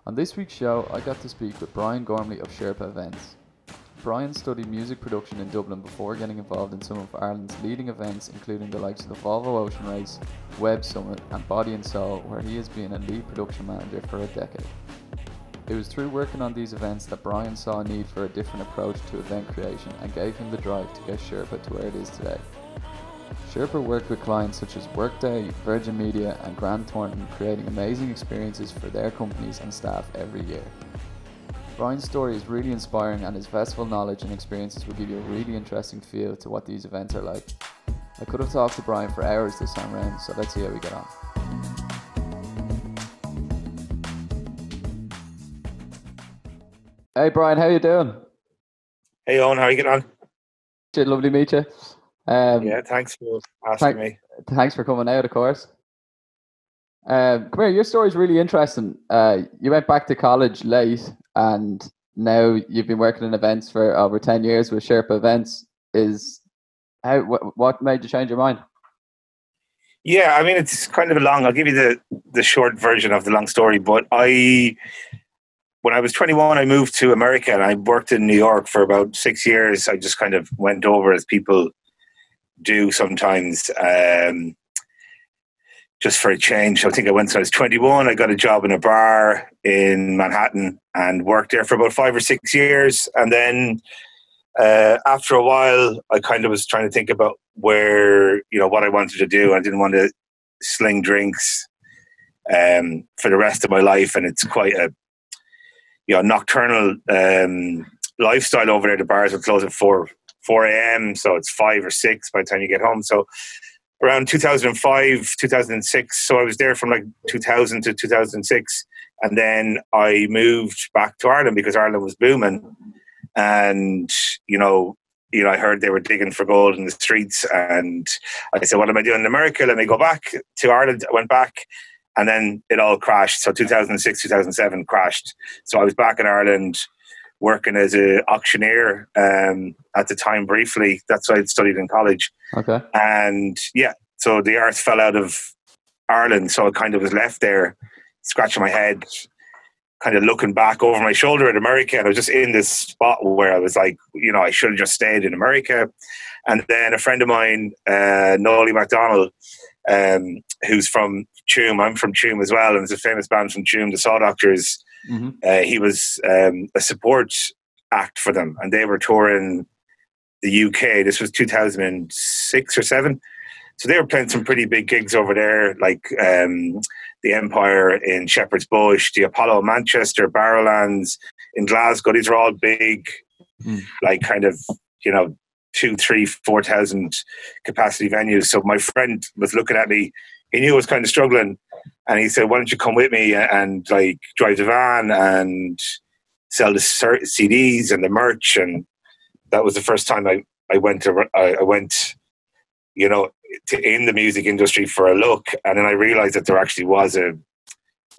On this week's show, I got to speak with Brian Gormally of Sherpa Events. Brian studied music production in Dublin before getting involved in some of Ireland's leading events, including the likes of the Volvo Ocean Race, Web Summit and Body and Soul, where he has been a lead production manager for a decade. It was through working on these events that Brian saw a need for a different approach to event creation and gave him the drive to get Sherpa to where it is today. Sherpa worked with clients such as Workday, Virgin Media and Grant Thornton, creating amazing experiences for their companies and staff every year. Brian's story is really inspiring, and his festival knowledge and experiences will give you a really interesting feel to what these events are like. I could have talked to Brian for hours this time around, so let's see how we get on. Hey Brian, how you doing? Hey Owen, how are you getting on? Lovely to meet you. Yeah, thanks for asking me. Thanks for coming out, of course. Come here, your story is really interesting. You went back to college late, and now you've been working in events for over 10 years with Sherpa Events. What made you change your mind? Yeah, I mean, it's kind of I'll give you the short version of the long story, but when I was 21, I moved to America and I worked in New York for about 6 years. I just kind of went over as people do sometimes, just for a change. I think I went when I was 21. I got a job in a bar in Manhattan and worked there for about 5 or 6 years. And then after a while, I kind of was trying to think about what I wanted to do. I didn't want to sling drinks for the rest of my life. And it's quite a nocturnal lifestyle over there. The bars would close at 4 a.m. So it's 5 or 6 by the time you get home. So around 2005, 2006. So I was there from like 2000 to 2006. And then I moved back to Ireland because Ireland was booming. And, I heard they were digging for gold in the streets. And I said, what am I doing in America? Let me go back to Ireland. I went back and then it all crashed. So 2006, 2007 crashed. So I was back in Ireland working as an auctioneer at the time briefly. That's what I'd studied in college. Okay. And so the earth fell out of Ireland. So I kind of was left there scratching my head, kind of looking back over my shoulder at America. And I was just in this spot where I was like, I should have just stayed in America. And then a friend of mine, Nolly MacDonald, who's from Tuam. I'm from Tuam as well. And there's a famous band from Tuam, the Saw Doctors. Mm-hmm. He was a support act for them, and they were touring the UK. This was 2006 or 7. So they were playing some pretty big gigs over there, like the Empire in Shepherd's Bush, the Apollo in Manchester, Barrowlands in Glasgow. These are all big, like kind of, 2, 3, 4,000 capacity venues. So my friend was looking at me. He knew I was kind of struggling. And he said, why don't you come with me and like drive the van and sell the CDs and the merch? And that was the first time I went in the music industry for a look. And then I realized that there actually was a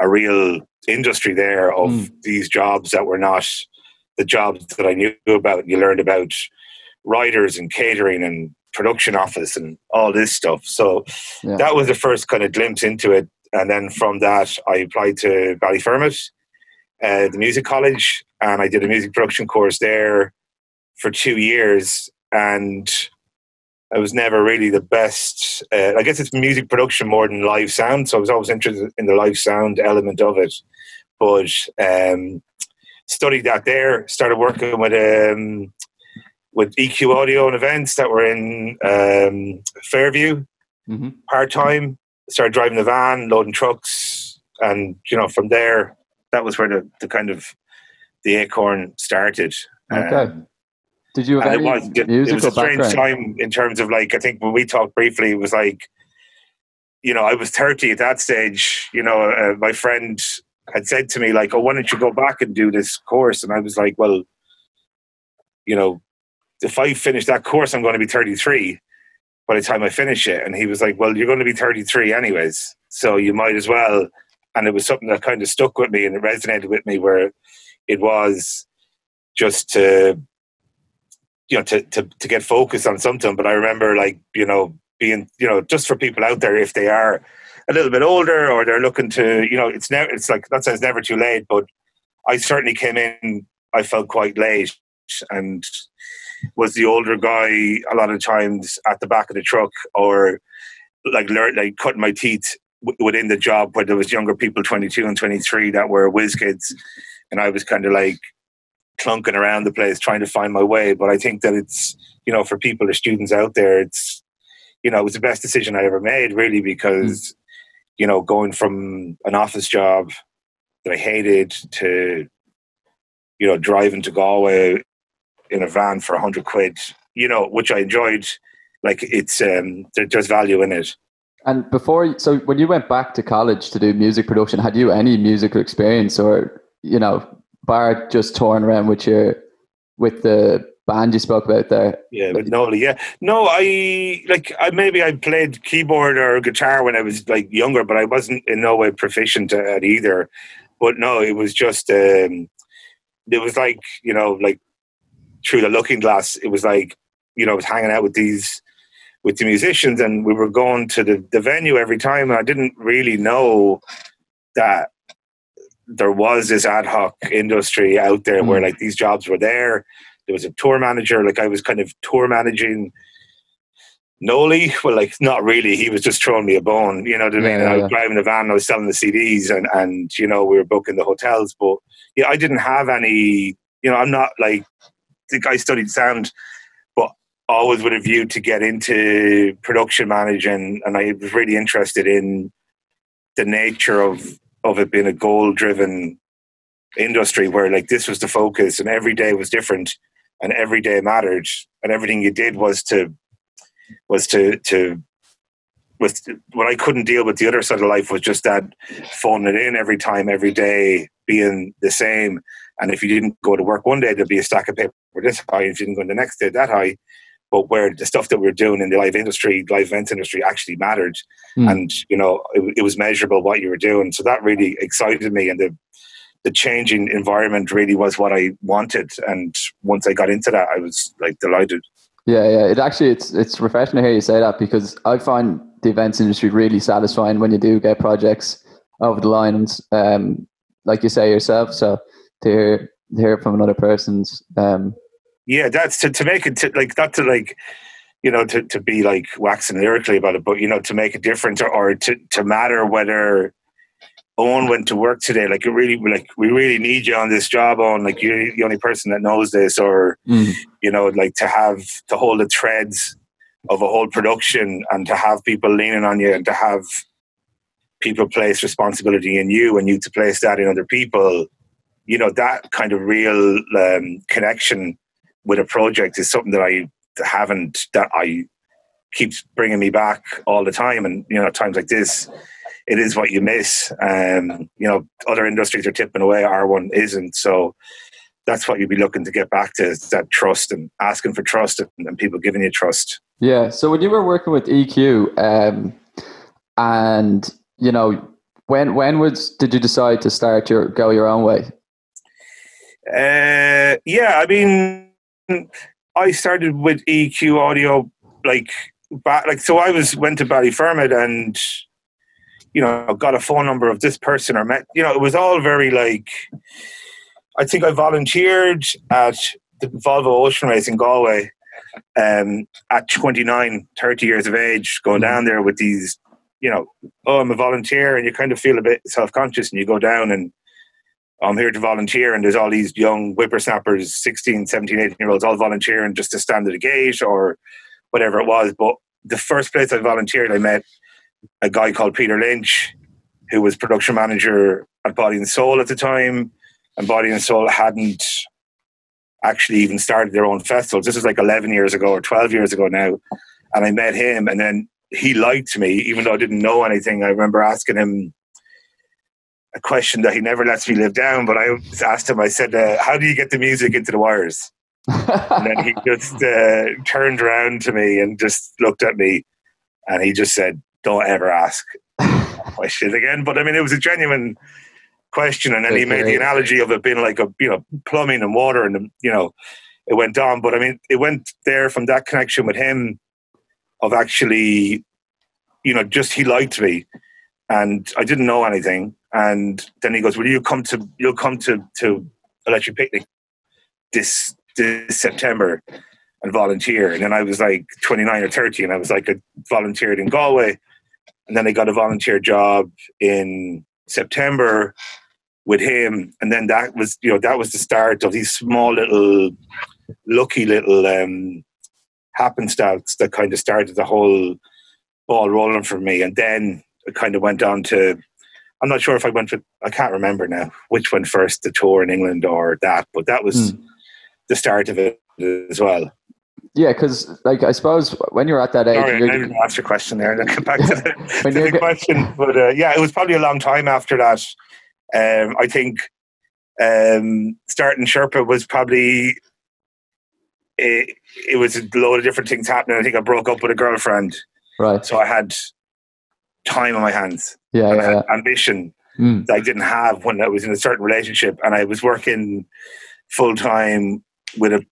real industry there of these jobs that were not the jobs that I knew about. You learned about writers and catering and production office and all this stuff. So that was the first kind of glimpse into it. And then from that, I applied to Ballyfermot, the music college, and I did a music production course there for 2 years. And I was never really the best. I guess it's music production more than live sound. So I was always interested in the live sound element of it. But studied that there, started working with EQ Audio and events that were in Fairview, part-time. Started driving the van, loading trucks, and from there, that was where the kind of the acorn started. Okay. Did you have any musical it was a strange background? Time in terms of like, I think when we talked briefly, it was like, I was 30 at that stage. My friend had said to me like, oh, why don't you go back and do this course? And I was like, well, if I finish that course, I'm going to be 33 by the time I finish it. And he was like, well, you're going to be 33 anyways, so you might as well. And it was something that kind of stuck with me and it resonated with me, where it was just to get focused on something. But I remember being, just for people out there, if they are a little bit older, or they're looking to, it's like, that says never too late, but I certainly came in, I felt quite late, and was the older guy a lot of times at the back of the truck, or like cutting my teeth within the job, where there was younger people, 22 and 23, that were whiz kids, and I was kind of like clunking around the place trying to find my way. But I think that it's, for people, the students out there, it's, it was the best decision I ever made, really, because going from an office job that I hated to driving to Galway in a van for 100 quid, which I enjoyed. Like, it's there's value in it. And so when you went back to college to do music production, had you any musical experience, or bar just touring around with the band you spoke about there? Yeah, with Noli. Yeah, no, I played keyboard or guitar when I was like younger, but I wasn't in no way proficient at either. But no, it was just it was like, like through the looking glass. It was like, I was hanging out with the musicians, and we were going to the venue every time, and I didn't really know that there was this ad hoc industry out there where like these jobs were there. There was a tour manager, like I was kind of tour managing Noli. Well, like, not really. He was just throwing me a bone, you know what I mean? I was driving the van, I was selling the CDs, and we were booking the hotels. But yeah, I didn't have any, I'm not like, the guy studied sound, but always with a view to get into production managing. And I was really interested in the nature of it being a goal-driven industry, where like this was the focus, and every day was different, and every day mattered, and everything you did was what I couldn't deal with. The other side of life was just that phoning it in every time, every day being the same. And if you didn't go to work one day, there'd be a stack of paper this high. If you didn't go the next day, that high. But where the stuff that we were doing in the live events industry actually mattered. And, it was measurable what you were doing. So that really excited me. And the changing environment really was what I wanted. And once I got into that, I was like delighted. Yeah. It's refreshing to hear you say that, because I find the events industry really satisfying when you do get projects over the line, like you say yourself. So to hear it from another person's, yeah, that's to make it to be like waxing lyrically about it, but to make a difference, or to matter whether Owen went to work today. Like, we really need you on this job, Owen. Like, you're the only person that knows this, or like to hold the threads of a whole production, and to have people leaning on you, and to have people place responsibility in you, and you to place that in other people. That kind of real connection with a project is something that I haven't, that I keeps bringing me back all the time. And, times like this, it is what you miss. Other industries are tipping away. Our one isn't. So that's what you'd be looking to get back to, is that trust, and asking for trust, and people giving you trust. Yeah. So when you were working with EQ, and, when did you decide to go your own way? Yeah, I mean, I started with EQ Audio so I went to Ballyfermot, and got a phone number of this person, or met. It was all very like. I think I volunteered at the Volvo Ocean Race in Galway at 29, 30 years of age, going down there with these. I'm a volunteer, and you kind of feel a bit self-conscious, and you go down, and I'm here to volunteer, and there's all these young whippersnappers, 16, 17, 18-year-olds, all volunteering just to stand at a gate or whatever it was. But the first place I volunteered, I met a guy called Peter Lynch, who was production manager at Body and Soul at the time, and Body and Soul hadn't actually even started their own festivals. This is like 11 years ago or 12 years ago now. And I met him, and then he liked me, even though I didn't know anything. I remember asking him a question that he never lets me live down, but I asked him, I said, how do you get the music into the wires? And then he just turned around to me and just looked at me, and he just said, don't ever ask that question again. But I mean, it was a genuine question. And then he made the analogy of it being like plumbing and water, and it went on. But I mean, it went there from that connection with him of actually, just he liked me. and I didn't know anything. And then he goes, "Well, you'll come to Electric Picnic this September and volunteer." And then I was like 29 or 30, and I was like, I volunteered in Galway, and then I got a volunteer job in September with him, and then that was the start of these small little lucky little happenstance that kind of started the whole ball rolling for me. And then it kind of went on to, I'm not sure if I can't remember now which went first, the tour in England or that, but that was the start of it as well. Yeah, because like I suppose when you're at that age, sorry, I didn't ask your question there, and I'll get back to the question. But yeah, it was probably a long time after that. I think starting Sherpa was probably it was a load of different things happening. I think I broke up with a girlfriend, right? So I had time on my hands. Yeah, and I had ambition that I didn't have when I was in a certain relationship, and I was working full time with a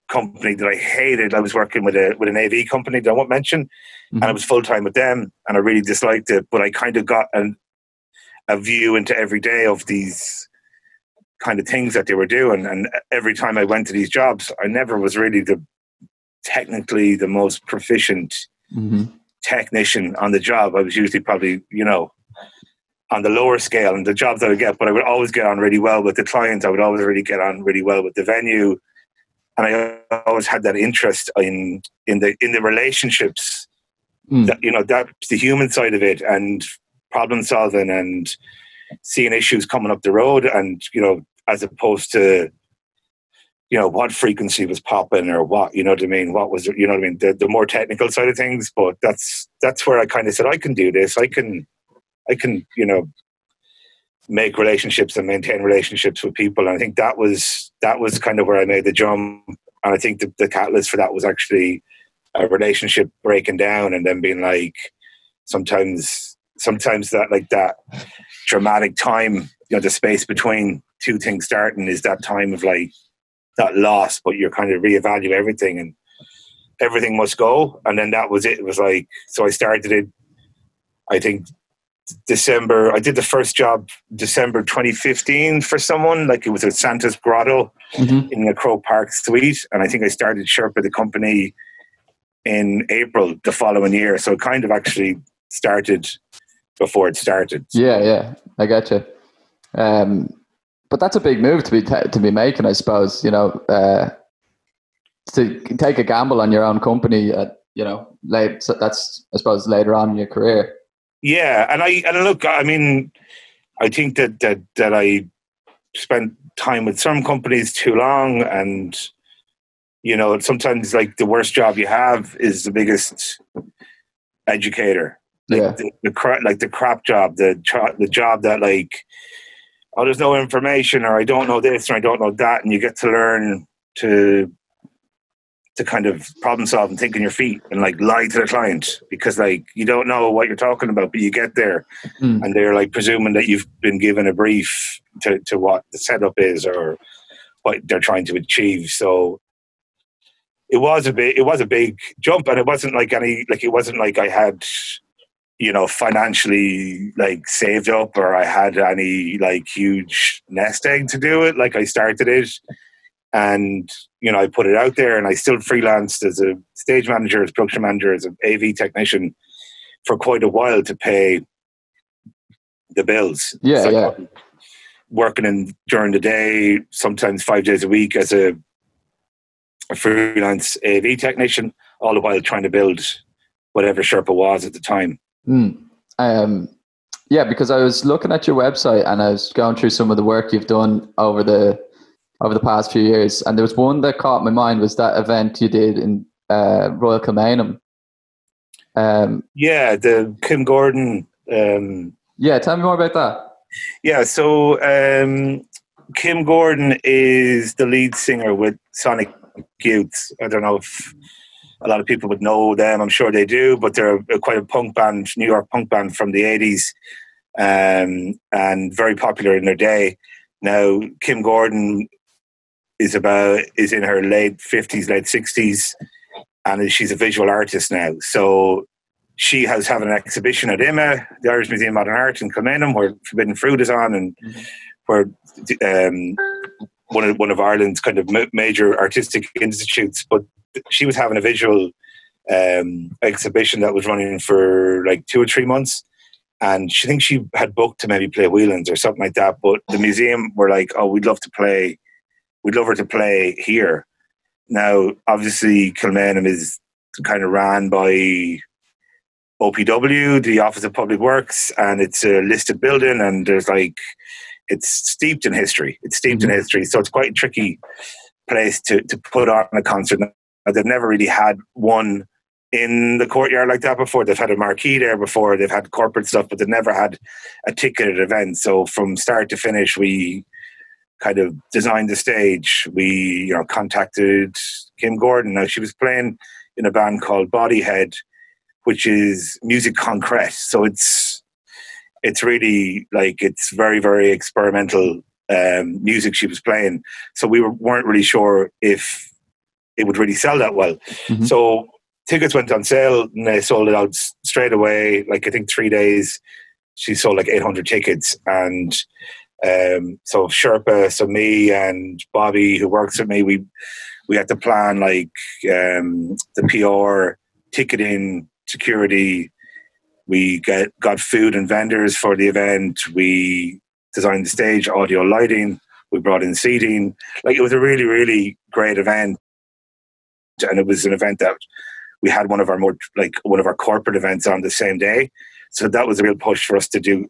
company that I hated. I was working with an AV company that I won't mention, and I was full time with them, and I really disliked it. But I kind of got a view into every day of these kind of things that they were doing, and every time I went to these jobs, I never was really technically the most proficient technician on the job. I was usually probably, on the lower scale in the jobs that I would get, but I would always get on really well with the client. I would always really get on really well with the venue. And I always had that interest in the relationships, that's the human side of it, and problem solving and seeing issues coming up the road, and, as opposed to, what frequency was popping or what, what I mean? What was, the more technical side of things. But that's where I kind of said, I can do this. I can, make relationships and maintain relationships with people. And I think that was kind of where I made the jump. And I think the catalyst for that was actually a relationship breaking down, and then being like, sometimes that, like, that dramatic time, the space between two things starting is that time of, like, not loss, but you're kind of reevaluate everything, and everything must go. And then that was it. It was like, so I started it, I think, December. I did the first job December 2015 for someone, like, it was at Santa's Grotto in the Crow Park suite. And I think I started Sherpa, the company, in April the following year. So it kind of actually started before it started. Yeah, I got you. But that's a big move to be making, I suppose. To take a gamble on your own company late. So that's, I suppose, later on in your career. Yeah, and look, I mean, I think that I spent time with some companies too long, and sometimes, like, the worst job you have is the biggest educator. Like, the crap job, the job that, like, oh, there's no information, or I don't know this, or I don't know that, and you get to learn to kind of problem solve and think on your feet and, like, lie to the client, because, like, you don't know what you're talking about, but you get there and they're, like, presuming that you've been given a brief to what the setup is or what they're trying to achieve. So it was a big jump, and it wasn't like I had, financially, like, saved up, or I had any, like, huge nest egg to do it. Like, I started it, and, I put it out there, and I still freelanced as a stage manager, as production manager, as an AV technician for quite a while to pay the bills. Yeah. Working during the day, sometimes 5 days a week as a freelance AV technician, all the while trying to build whatever Sherpa was at the time. Yeah, because I was looking at your website and I was going through some of the work you've done over the past few years, and there was one that caught my mind, was that event you did in Royal Kilmainham. Yeah, the Kim Gordon. Yeah, tell me more about that. Yeah, so Kim Gordon is the lead singer with Sonic Youth. I don't know if a lot of people would know them. I'm sure they do, but they're quite a punk band, New York punk band from the 80s, and very popular in their day. Now, Kim Gordon is in her late 50s, late 60s, and she's a visual artist now. So she has having an exhibition at IMA, the Irish Museum of Modern Art in Kilmainham, where Forbidden Fruit is on, and where one of Ireland's kind of major artistic institutes. But she was having a visual exhibition that was running for like 2 or 3 months, and she thinks she had booked to maybe play Whelan's or something like that. But the museum were like, "Oh, we'd love her to play here." Now, obviously, Kilmainham is kind of ran by OPW, the Office of Public Works, and it's a listed building, and it's steeped in history. So it's quite a tricky place to put on a concert. Now, they've never really had one in the courtyard like that before. They've had a marquee there before. They've had corporate stuff, but they've never had a ticketed event. So from start to finish, we kind of designed the stage. We, contacted Kim Gordon. Now, she was playing in a band called Bodyhead, which is music concrete. So it's really it's very, very experimental music she was playing. So we weren't really sure if it would really sell that well. Mm-hmm. So tickets went on sale and they sold it out straight away. I think 3 days, she sold 800 tickets. And so Sherpa, so me and Bobby, who works with me, we had to plan the PR, ticketing, security. We got food and vendors for the event. We designed the stage, audio, lighting. We brought in seating. It was a really, really great event, and it was an event that we had one of our corporate events on the same day. So that was a real push for us to do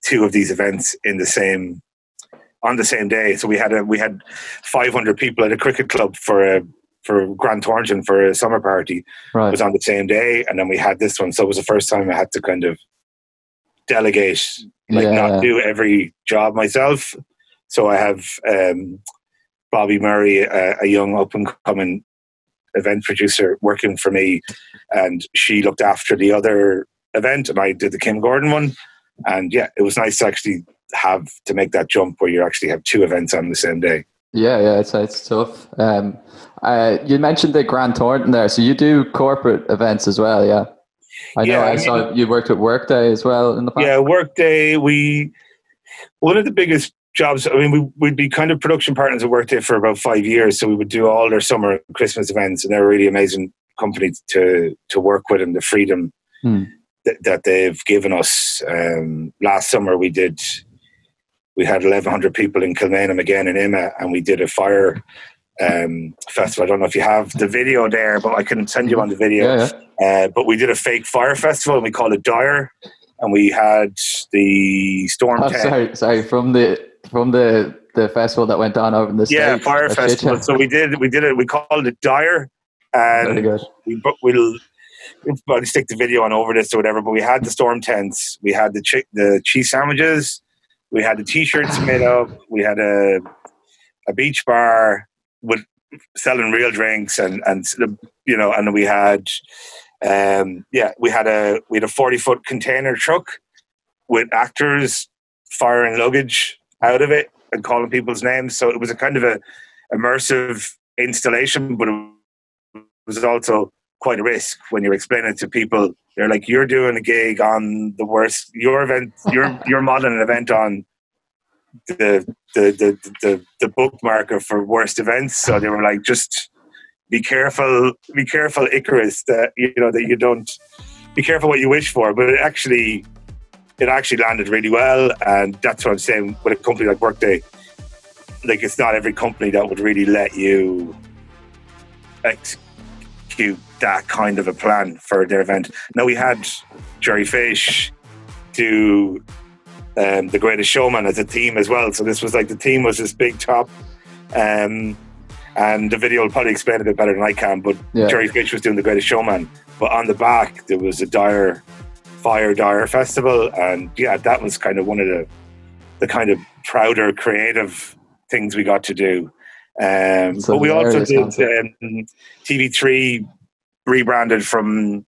2 of these events on the same day. So we had 500 people at a cricket club for Grand Thornton for a summer party. Right. It was on the same day, and then we had this one. So it was the first time I had to kind of delegate, do every job myself. So I have Bobby Murray, a young up and coming event producer, working for me, and she looked after the other event, and I did the Kim Gordon one. And yeah, it was nice to actually have to make that jump where you actually have 2 events on the same day. Yeah, it's tough. You mentioned the Grand Thornton there, so you do corporate events as well, yeah? I saw you worked with Workday as well in the past. Yeah, Workday, one of the biggest jobs, we'd be kind of production partners at Workday for about 5 years, so we would do all their summer and Christmas events, and they're a really amazing company to work with, and the freedom that they've given us. Last summer we had 1,100 people in Kilmainham again in IMA, and we did a fire festival. I don't know if you have the video there, but I can send you on the video. Yeah. But we did a fake fire festival, and we called it Dire, and we had the storm tent. Sorry, from the festival that went on over in the States. Yeah, fire festival. So we did it. We called it Dire, and we'll stick the video on over this or whatever. But we had the storm tents, we had the cheese sandwiches, we had the t-shirts made up, we had a beach bar with selling real drinks, and we had we had a 40-foot container truck with actors firing luggage out of it and calling people's names. So it was a kind of a immersive installation, but it was also quite a risk when you're explaining it to people. They're like, "You're doing a gig on the worst. Your event, you're modeling an event on the bookmarker for worst events." So they were like, "Just be careful, Icarus. That you don't be careful what you wish for." But it actually landed really well, and that's what I'm saying with a company like Workday. It's not every company that would really let you execute that kind of a plan for their event. Now, we had Jerry Fish do The Greatest Showman as a theme as well. So this was the theme was this big top, and the video will probably explain it a bit better than I can, but Jerry Fish was doing The Greatest Showman. But on the back, there was a Dire Festival, and that was kind of one of the kind of prouder creative things we got to do. But we also did TV3 rebranded from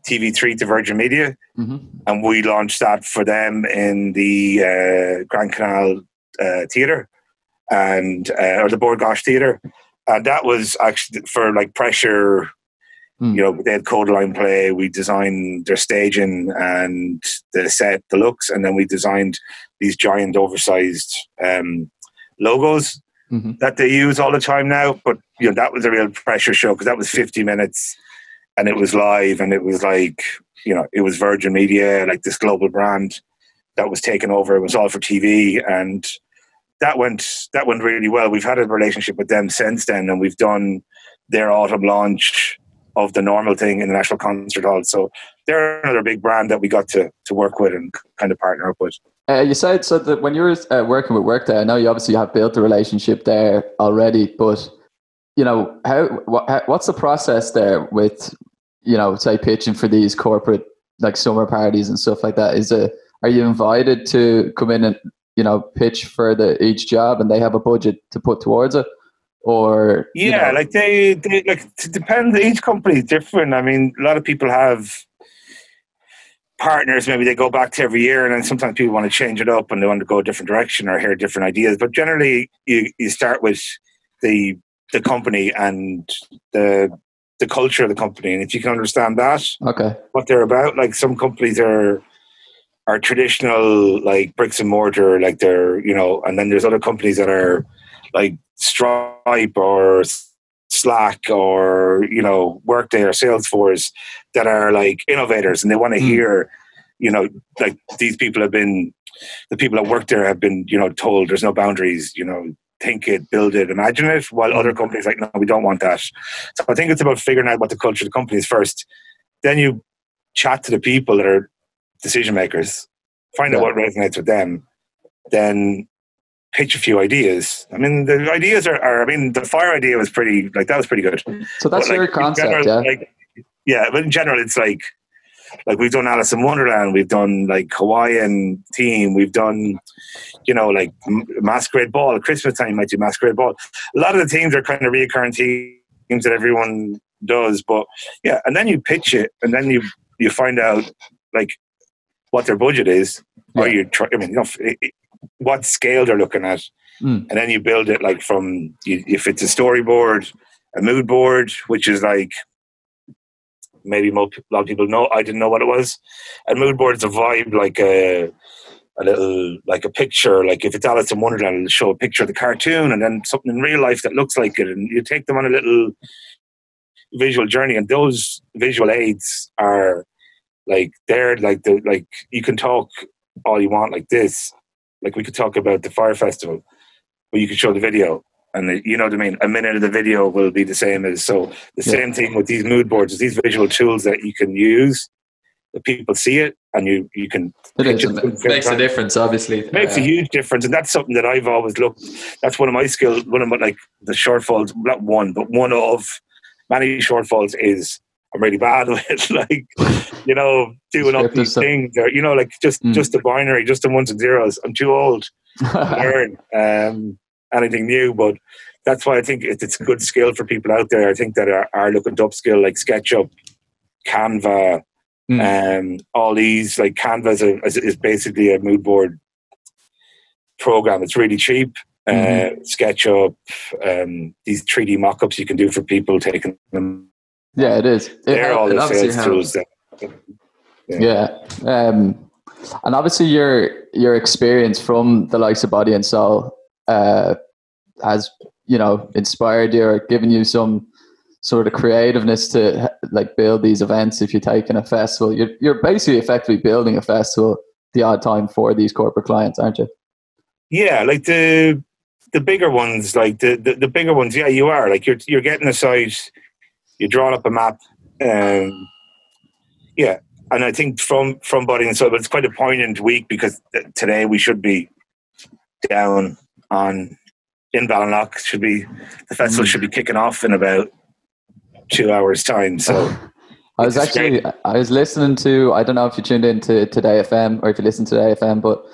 TV3 to Virgin Media, and we launched that for them in the Grand Canal Theatre or the Bord Gáis Theatre, and that was actually for pressure You know, they had code line play. We designed their staging and the set, the looks, and then we designed these giant oversized logos that they use all the time now. But you know, that was a real pressure show because that was 50 minutes, and it was live, and it was like, you know, it was Virgin Media, like this global brand that was taken over. It was all for TV, and that went really well. We've had a relationship with them since then, and we've done their autumn launch of the Normal thing in the National Concert Hall. So they're another big brand that we got to work with and kind of partner up with. You said so that when you were working with Workday, I know you obviously have built a relationship there already, but you know, what's the process there with, you know, say pitching for these corporate like summer parties and stuff like that? Are you invited to come in and, you know, pitch for each job and they have a budget to put towards it? Or yeah, you know, like they like, it depends. Each company is different. I mean, a lot of people have partners maybe they go back to every year, and then sometimes people want to change it up and they want to go a different direction or hear different ideas. But generally, you start with the company and the culture of the company, and if you can understand that, what they're about. Like some companies are traditional, like bricks and mortar, like they're, you know, and then there's other companies that are like Stripe or Slack or, you know, Workday or Salesforce that are like innovators, and they want to hear, you know, like the people that work there have been, you know, told there's no boundaries, you know, think it, build it, imagine it, while other companies like, no, we don't want that. So I think it's about figuring out what the culture of the company is first. Then you chat to the people that are decision makers, find out what resonates with them, then pitch a few ideas. I mean, the ideas are I mean, the fire idea was pretty, like, that was pretty good. So that's your concept, but in general, it's like we've done Alice in Wonderland, we've done like Hawaiian theme, we've done, you know, like Masquerade Ball, at Christmas time you might do Masquerade Ball. A lot of the themes are kind of reoccurring themes that everyone does, but yeah, and then you pitch it, and then you find out like what their budget is, or you try, I mean, you know, what scale they're looking at, and then you build it like from, if it's a storyboard, a mood board, which is like, maybe a lot of people know, I didn't know what it was. A mood board is a vibe, like a little, like a picture, like if it's Alice in Wonderland, it'll show a picture of the cartoon and then something in real life that looks like it, and you take them on a little visual journey, and those visual aids are like, they're like like you can talk all you want like this, like we could talk about the Fire Festival, but you could show the video, and you know what I mean, a minute of the video will be the same as, so the same thing with these mood boards, is these visual tools that you can use, that people see it, and you can it makes a difference, obviously. It makes a huge difference, and that's something that I've always looked, that's one of my skills, one of my, like, the shortfalls, not one, but one of many shortfalls is I'm really bad with, like, you know, doing up these things, or, you know, like just the binary, just the ones and zeros. I'm too old to learn anything new, but that's why I think it's a good skill for people out there, I think, that are looking to upskill, like SketchUp, Canva, all these, like Canva is basically a mood board program. It's really cheap. SketchUp, these 3D mock-ups you can do for people taking them. Yeah, it is. They're all the sales tools. And obviously your experience from the likes of Body and Soul has, you know, inspired you or given you some sort of creativeness to like build these events. If you're taking a festival, you're basically effectively building a festival the odd time for these corporate clients, aren't you? Yeah, like the bigger ones, like the bigger ones. Yeah, you are, like you're getting a site, you're drawing up a map, yeah. And I think from Body and Soul, but it's quite a poignant week because today we should be down in Ballinlough. The festival should be kicking off in about 2 hours' time. So I was listening to, I don't know if you tuned in to Today FM or if you listen to Today FM, but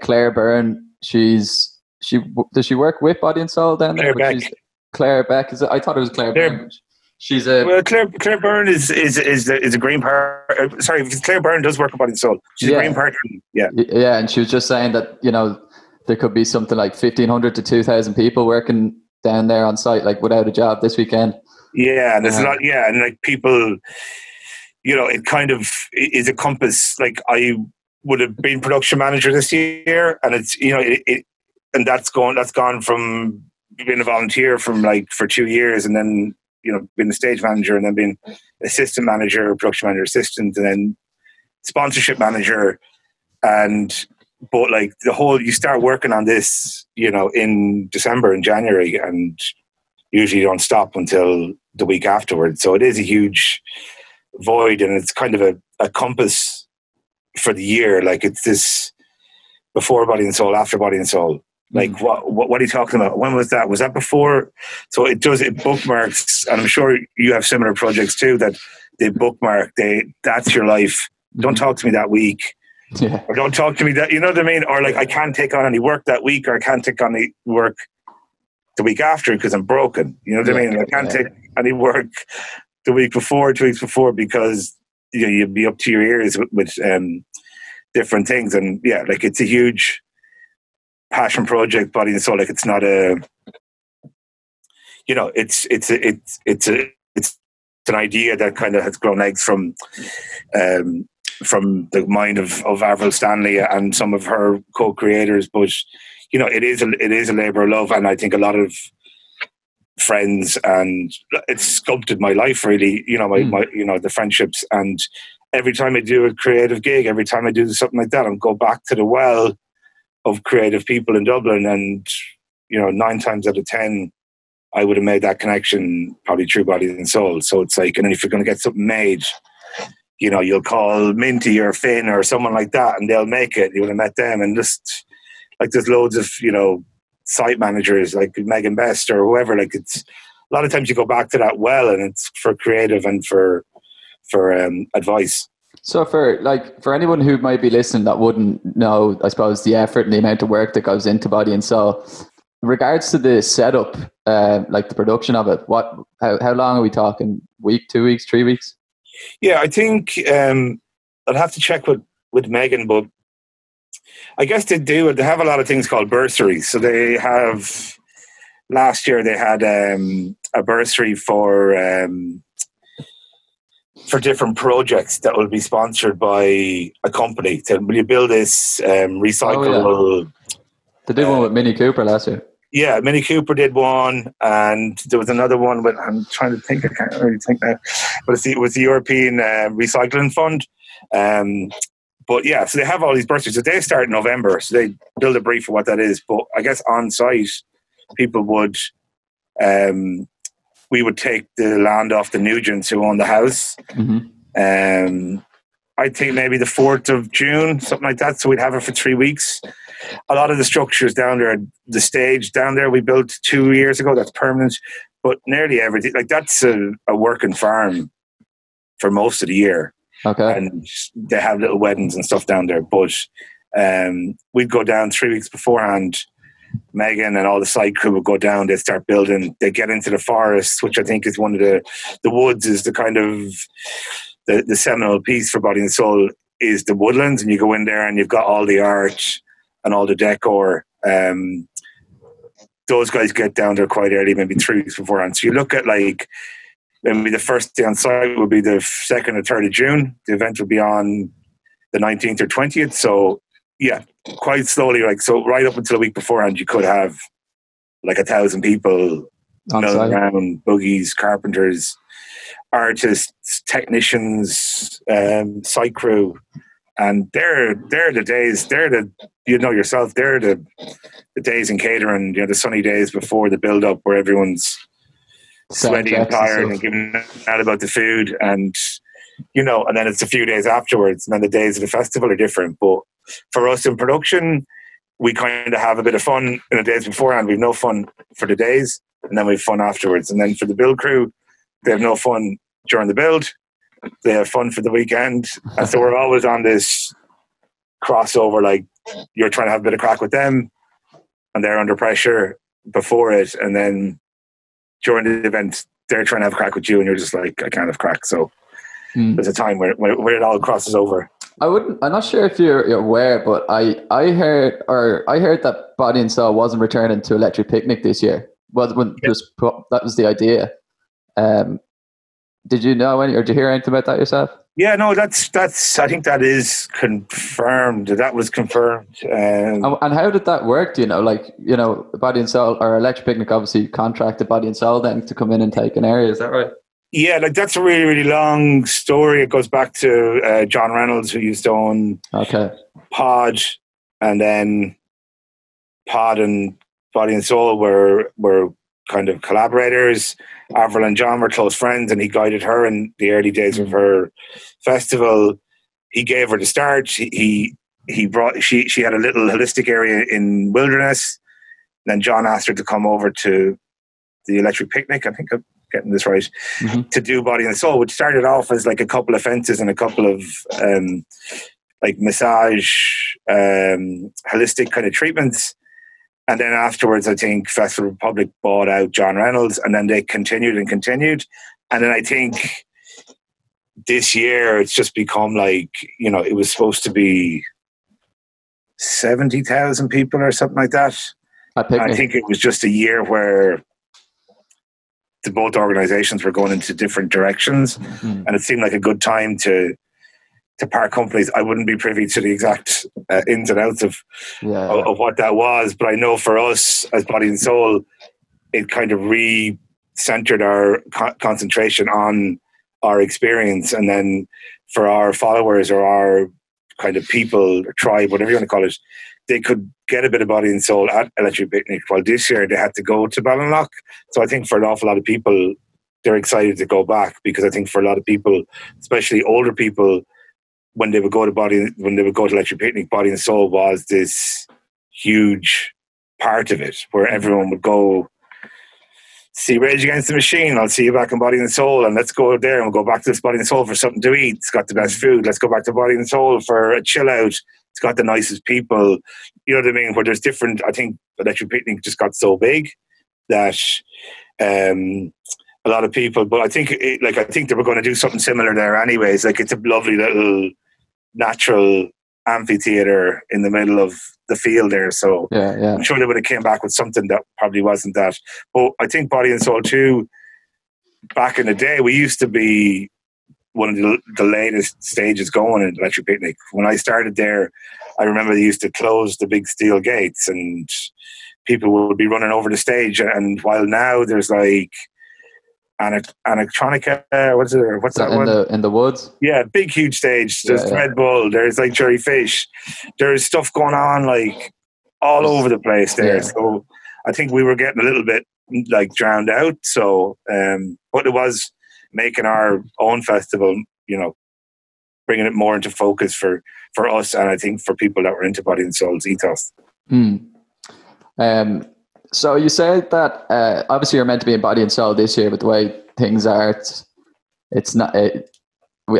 Claire Byrne, does she work with Body and Soul down there? Claire Beck. I thought it was Claire Byrne. She's Claire Byrne is a green part. Sorry, Claire Byrne does work with Body and Soul. She's a green partner. Yeah, and she was just saying that, you know, there could be something like 1,500 to 2,000 people working down there on site, like without a job this weekend. Yeah, and there's a lot. Yeah, and like people, you know, it kind of is a compass. Like I would have been production manager this year, and it's, you know, and that's gone from being a volunteer from like for 2 years, and then, you know, being a stage manager, and then being assistant manager, production manager, assistant, and then sponsorship manager. And but like the whole, you start working on this, you know, in December and January, and usually you don't stop until the week afterwards. So it is a huge void, and it's kind of a compass for the year. Like it's this before Body and Soul, after Body and Soul. Like what are you talking about? When was that? Was that before? So it bookmarks, and I'm sure you have similar projects too, that they bookmark. That's your life. Don't talk to me that week. Yeah. Or don't talk to me that, you know what I mean? Or like, I can't take on any work that week, or I can't take on any work the week after because I'm broken. You know what I mean? I can't take any work the week before, 2 weeks before, because, you know, you'd be up to your ears with different things. And yeah, like it's a huge passion project, Body and Soul. Like it's not a, you know, it's an idea that kind of has grown legs from the mind of Avril Stanley and some of her co-creators. But, you know, it is a labor of love, and I think a lot of friends, and it's sculpted my life really, you know, my you know, the friendships. And every time I do a creative gig, every time I do something like that, I go back to the well of creative people in Dublin, and, you know, 9 times out of 10 I would have made that connection probably through Body and Soul. So it's like, and then if you're going to get something made, you know, you'll call Minty or Finn or someone like that, and they'll make it. You would have met them. And just like, there's loads of, you know, site managers like Megan Best or whoever. Like, it's a lot of times you go back to that well, and it's for creative and for advice. So for anyone who might be listening that wouldn't know, I suppose, the effort and the amount of work that goes into Body and Soul, in regards to the setup, like the production of it, how long are we talking? Week, 2 weeks, 3 weeks? Yeah, I think I'd have to check with Megan, but I guess they have a lot of things called bursaries. So they have, last year they had a bursary for different projects that will be sponsored by a company. So will you build this recyclable? They did one with Mini Cooper last year. Yeah, Mini Cooper did one, and there was another one. But I'm trying to think. I can't really think now. But it was the European Recycling Fund. But yeah, so they have all these bursaries. So they start in November. So they build a brief for what that is. But I guess on site, people would, we would take the land off the Nugents who own the house. I think maybe the 4th of June, something like that. So we'd have it for 3 weeks. A lot of the structures down there, the stage down there, we built 2 years ago. That's permanent. But nearly everything, like that's a working farm for most of the year. Okay. And they have little weddings and stuff down there. But we'd go down 3 weeks beforehand. Megan and all the site crew would go down. They'd start building. They get into the forest, which I think is one of the woods is the kind of the seminal piece for Body and Soul is the woodlands. And you go in there and you've got all the art and all the decor. Those guys get down there quite early, maybe 3 weeks beforehand. So you look at like, maybe the first day on site would be the 2nd or 3rd of June. The event would be on the 19th or 20th. So yeah, quite slowly, like, so right up until a week beforehand, you could have like 1,000 people milling around, boogies, carpenters, artists, technicians, site crew. And they're the days, you know yourself, they're the days in catering, you know, the sunny days before the build up where everyone's sweaty and tired and giving out about the food, and, you know, and then it's a few days afterwards, and then the days of the festival are different. But for us in production, we kind of have a bit of fun in the days beforehand. We've no fun for the days, and then we've fun afterwards. And then for the build crew, they have no fun during the build. They have fun for the weekend. And so we're always on this crossover, like you're trying to have a bit of crack with them and they're under pressure before it. And then during the event, they're trying to have a crack with you and you're just like, I can't have crack. So there's a time where it all crosses over. I'm not sure if you're aware, but I heard that Body and Soul wasn't returning to Electric Picnic this year. That was the idea. Did you know any, or did you hear anything about that yourself? Yeah, no, that's. I think that is confirmed. That was confirmed. And how did that work? Do you know, like, you know, Body and Soul or Electric Picnic obviously contracted Body and Soul then to come in and take an area. Is that right? Yeah, like that's a really, really long story. It goes back to John Reynolds, who used to own Pod, and then Pod and Body and Soul were kind of collaborators. Avril and John were close friends, and he guided her in the early days of her festival. He gave her the start. He brought she had a little holistic area in Wilderness. Then John asked her to come over to the Electric Picnic. I think I'm getting this right, to do Body and Soul, which started off as like a couple of fences and a couple of like massage, holistic kind of treatments. And then afterwards, I think Festival Republic bought out John Reynolds, and then they continued. And then I think this year it's just become like, you know, it was supposed to be 70,000 people or something like that. I think it was just a year where both organizations were going into different directions, and it seemed like a good time to part companies. I wouldn't be privy to the exact ins and outs of what that was, but I know for us as Body and Soul, it kind of re-centered our concentration on our experience, and then for our followers or our kind of people or tribe, whatever you want to call it, they could get a bit of Body and Soul at Electric Picnic. While this year they had to go to Ballinlough. So I think for an awful lot of people, they're excited to go back, because I think for a lot of people, especially older people, when they would go to Electric Picnic, Body and Soul was this huge part of it, where everyone would go see Rage Against the Machine. I'll see you back in Body and Soul, and let's go there and we'll go back to this Body and Soul for something to eat. It's got the best food. Let's go back to Body and Soul for a chill out. It's got the nicest people. You know what I mean? Where there's different. I think Electric Picnic just got so big that a lot of people. But I think they were going to do something similar there, anyways. Like, it's a lovely little natural amphitheater in the middle of the field there. So I'm sure they would have came back with something that probably wasn't that. But I think Body and Soul too, back in the day, we used to be one of the latest stages going in Electric Picnic. When I started there, I remember they used to close the big steel gates and people would be running over the stage. And while now there's like Electronica, what's that one? In the woods? Yeah, big, huge stage. There's Red Bull, there's like Jerry Fish. There's stuff going on like all over the place there. Yeah. So I think we were getting a little bit like drowned out. So, but it was making our own festival, you know, bringing it more into focus for us, and I think for people that were into Body and Soul's ethos. So you said that obviously you're meant to be in Body and Soul this year, but the way things are, it's not. I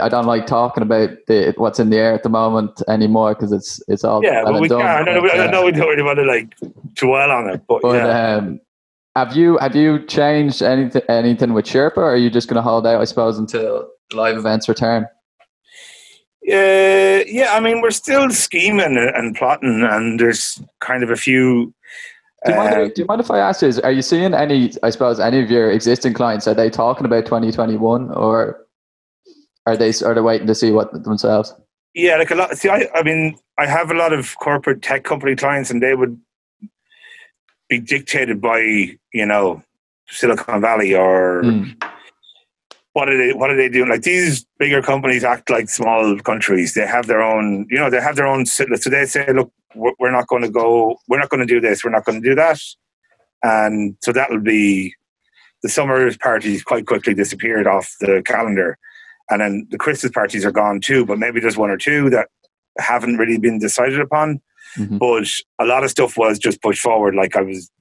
don't like talking about what's in the air at the moment anymore, because it's all but we can't. I know we don't really want to like dwell on it, but have you changed anything with Sherpa, or are you just going to hold out, I suppose, until live events return? I mean, we're still scheming and plotting, and there's kind of a few. Do you mind if I ask you, are you seeing any of your existing clients, are they talking about 2021, or are they waiting to see what themselves? Yeah, like a lot. See, I mean, I have a lot of corporate tech company clients, and they would be dictated by, you know, Silicon Valley or what are they doing? Like, these bigger companies act like small countries. They have their own, you know, so they say, look, we're not going to do this, we're not going to do that. And so that'll be, the summer parties quite quickly disappeared off the calendar. And then the Christmas parties are gone too, but maybe there's one or two that haven't really been decided upon. But a lot of stuff was just pushed forward. Like, I was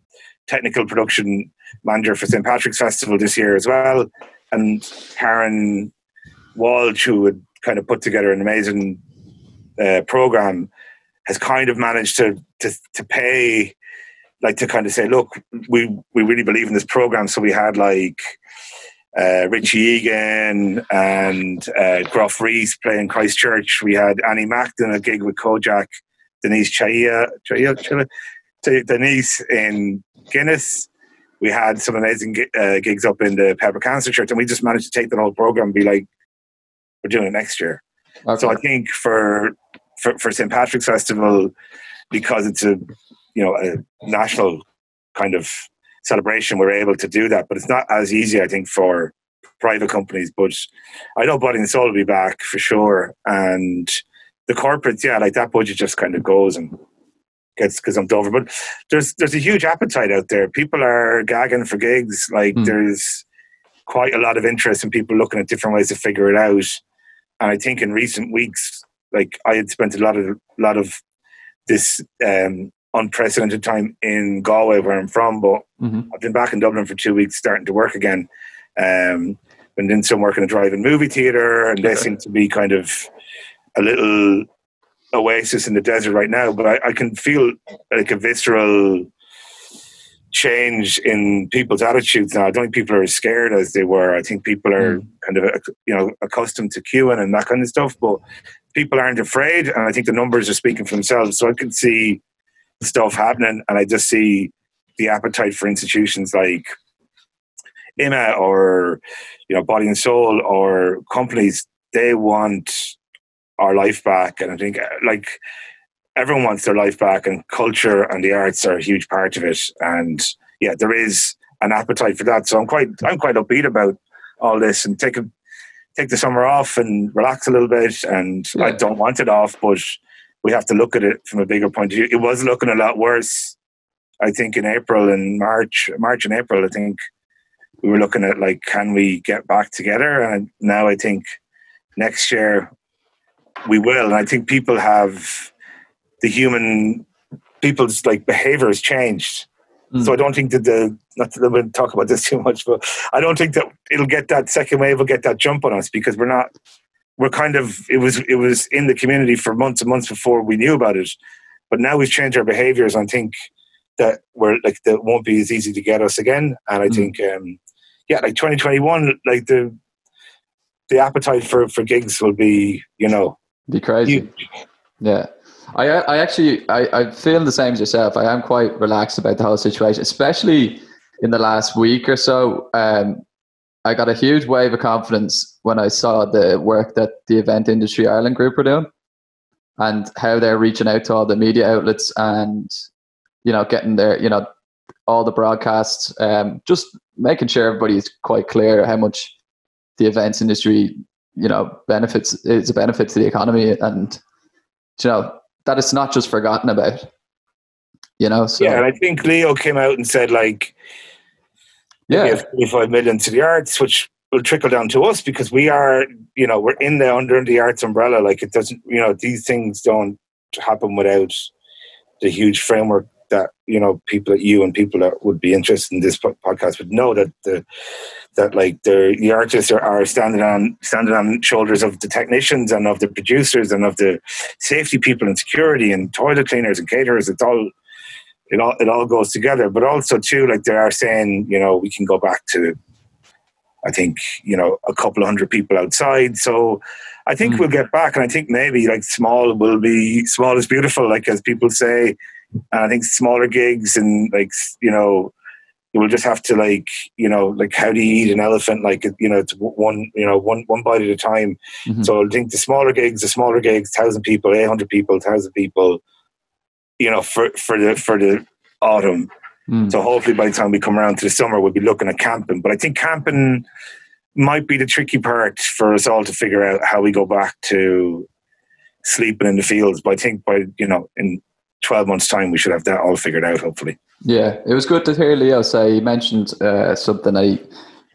technical production manager for St. Patrick's Festival this year as well. And Karen Walsh, who had kind of put together an amazing program, has kind of managed to pay, like, to kind of say, look, we really believe in this program. So we had like Richie Egan and Gruff Reese playing Christchurch. We had Annie Mack doing a gig with Kojak, Denise in Guinness. we had some amazing gigs up in the Pepper Cancer Church, and we just managed to take the whole program and be like, we're doing it next year. Okay. So I think for St. Patrick's Festival, because it's a national kind of celebration, we're able to do that. But it's not as easy, I think, for private companies. But I know Body and Soul will be back for sure. And the corporates, like that budget just kind of goes and gets gazumped over. But there's a huge appetite out there. People are gagging for gigs. Like there's quite a lot of interest in people looking at different ways to figure it out. And I think in recent weeks, like I had spent a lot of this unprecedented time in Galway, where I'm from, but I've been back in Dublin for 2 weeks, starting to work again. Been doing some work in a drive-in movie theatre, and they seem to be kind of a little oasis in the desert right now. But I can feel like a visceral change in people's attitudes now. I don't think people are as scared as they were. I think people are kind of accustomed to queuing and that kind of stuff, but people aren't afraid, and I think the numbers are speaking for themselves. So I can see stuff happening, and I just see the appetite for institutions like IMA or Body and Soul or companies. They want our life back, and I think like everyone wants their life back, and culture and the arts are a huge part of it. And there is an appetite for that. So I'm quite upbeat about all this, and take the summer off and relax a little bit. And I don't want it off, but we have to look at it from a bigger point of view. It was looking a lot worse, I think, in April and March and April. I think we were looking at like, can we get back together? And now I think next year we will. And I think people's like behavior has changed. So I don't think that not that we'll talk about this too much, but I don't think that it'll get that second wave will get that jump on us, because it was in the community for months and months before we knew about it. But now we've changed our behaviors. I think that that won't be as easy to get us again. And I think, like 2021, like the appetite for gigs will be, be crazy. Huge. Yeah. I actually feel the same as yourself. I am quite relaxed about the whole situation, especially in the last week or so. I got a huge wave of confidence when I saw the work that the Event Industry Ireland group were doing, and how they're reaching out to all the media outlets and, getting their, all the broadcasts, just making sure everybody's quite clear how much the events industry, is a benefit to the economy, and, that it's not just forgotten about, So. Yeah, and I think Leo came out and said, like, give 25 million to the arts, which will trickle down to us, because we are, we're under the arts umbrella. Like, it doesn't, these things don't happen without the huge framework that, people like you and people that would be interested in this podcast would know that the artists are standing on shoulders of the technicians and of the producers and of the safety people and security and toilet cleaners and caterers. It all goes together. But also too, like they are saying, we can go back to, I think, a couple of hundred people outside. So I think we'll get back, and I think maybe like small is beautiful, like as people say. And I think smaller gigs, and like, you will just have to like how do you eat an elephant? Like, it's one bite at a time. So I think the smaller gigs, 1,000 people, 800 people, 1,000 people, for the autumn. So hopefully by the time we come around to the summer, we'll be looking at camping. But I think camping might be the tricky part for us all to figure out how we go back to sleeping in the fields. But I think in 12 months' time, we should have that all figured out, hopefully. Yeah, it was good to hear Leo say, he mentioned something that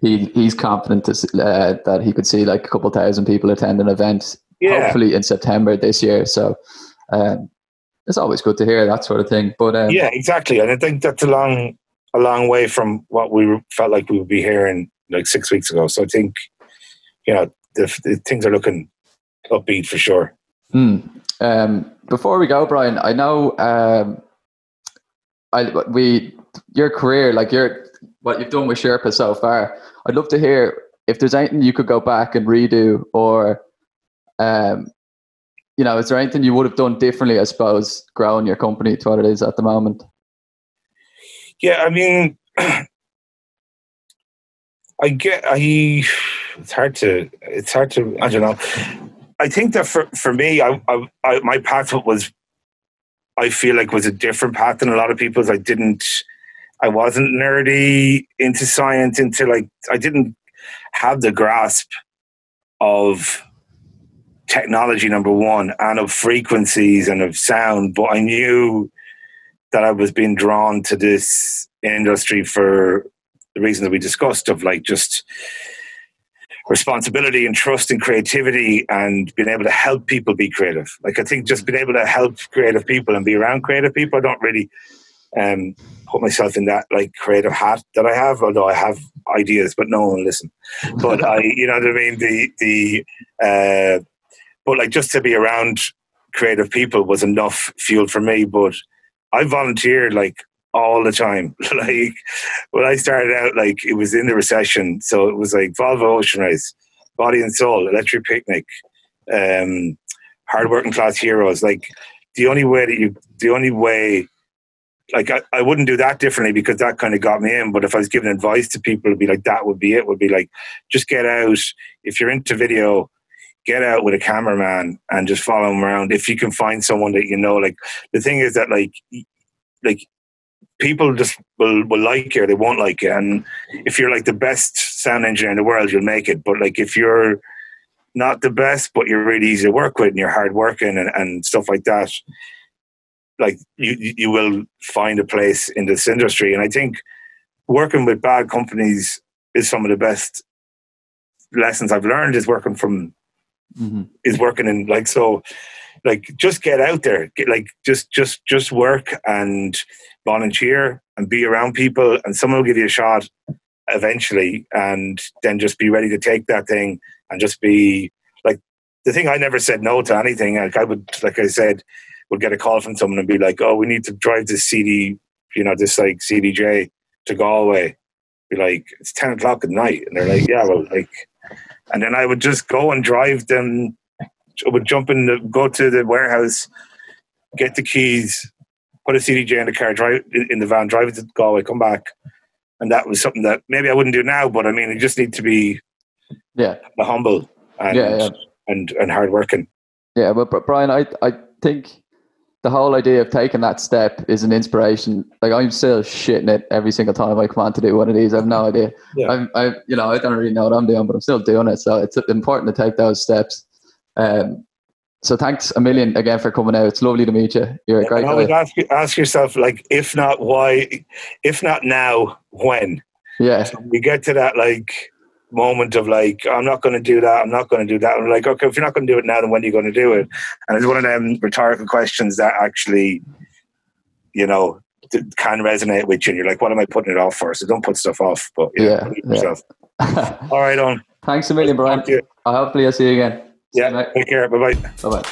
he's confident that he could see like a couple thousand people attend an event, hopefully in September this year. So it's always good to hear that sort of thing. But yeah, exactly. And I think that's a long way from what we felt like we would be hearing like 6 weeks ago. So I think, the things are looking upbeat for sure. Before we go, Brian, I know your career, like what you've done with Sherpa so far, I'd love to hear if there's anything you could go back and redo, or is there anything you would have done differently, I suppose, growing your company to what it is at the moment? Yeah, I mean, it's hard to, I don't know. I think that for me, my path was, I feel like, was a different path than a lot of people's. I wasn't nerdy into science, I didn't have the grasp of technology, number one, and of frequencies and of sound, but I knew that I was being drawn to this industry for the reason that we discussed, of like just responsibility and trust and creativity and being able to help people be creative. Like, I think just being able to help creative people and be around creative people, I don't really put myself in that like creative hat that I have, although I have ideas, but no one will listen. But you know what I mean? But like, just to be around creative people was enough fuel for me. But I volunteered like all the time. Like, when I started out, like, it was in the recession, so it was like Volvo Ocean Race, Body and Soul, Electric Picnic, Hard Working Class Heroes. Like, the only way, like, I wouldn't do that differently, because that kind of got me in. But if I was giving advice to people, it'd be like, that would be it. Would be like, just get out. If you're into video, get out with a cameraman and just follow them around. If you can find someone that you know, like, the thing is that like people just will like you or they won't like you. And if you're like the best sound engineer in the world, you'll make it. But like, if you're not the best, but you're really easy to work with and you're hard working and stuff like that, like, you will find a place in this industry. And I think working with bad companies is some of the best lessons I've learned, is working in like, so like, just get out there, just work and volunteer and be around people, and someone will give you a shot eventually, and then just be ready to take that thing and just be like, the thing, I never said no to anything. Like, I said, would get a call from someone and be like, oh, we need to drive this this like CDJ to Galway. Be like, it's 10 o'clock at night. And they're like, yeah, well, like, and then I would just go and drive them. I would go to the warehouse, get the keys, put a CDJ in the car, drive in the van, drive it to Galway, come back. And that was something that maybe I wouldn't do now, but I mean, you just need to be humble and hardworking. Yeah, but Brian, I think the whole idea of taking that step is an inspiration. Like, I'm still shitting it every single time I come on to do one of these. I have no idea. Yeah. I don't really know what I'm doing, but I'm still doing it. So it's important to take those steps. So thanks a million again for coming out. It's lovely to meet you. You're a great guy. Always ask yourself, like, if not why, if not now, when? Yeah. So we get to that like moment of like, I'm not going to do that. I'm not going to do that. I'm like, okay, if you're not going to do it now, then when are you going to do it? And it's one of them rhetorical questions that actually, can resonate with you. And you're like, what am I putting it off for? So don't put stuff off. But yourself. All right, on. Thanks a million, Brian. Hopefully I'll see you again. Yeah. Take care. Bye-bye. Bye-bye.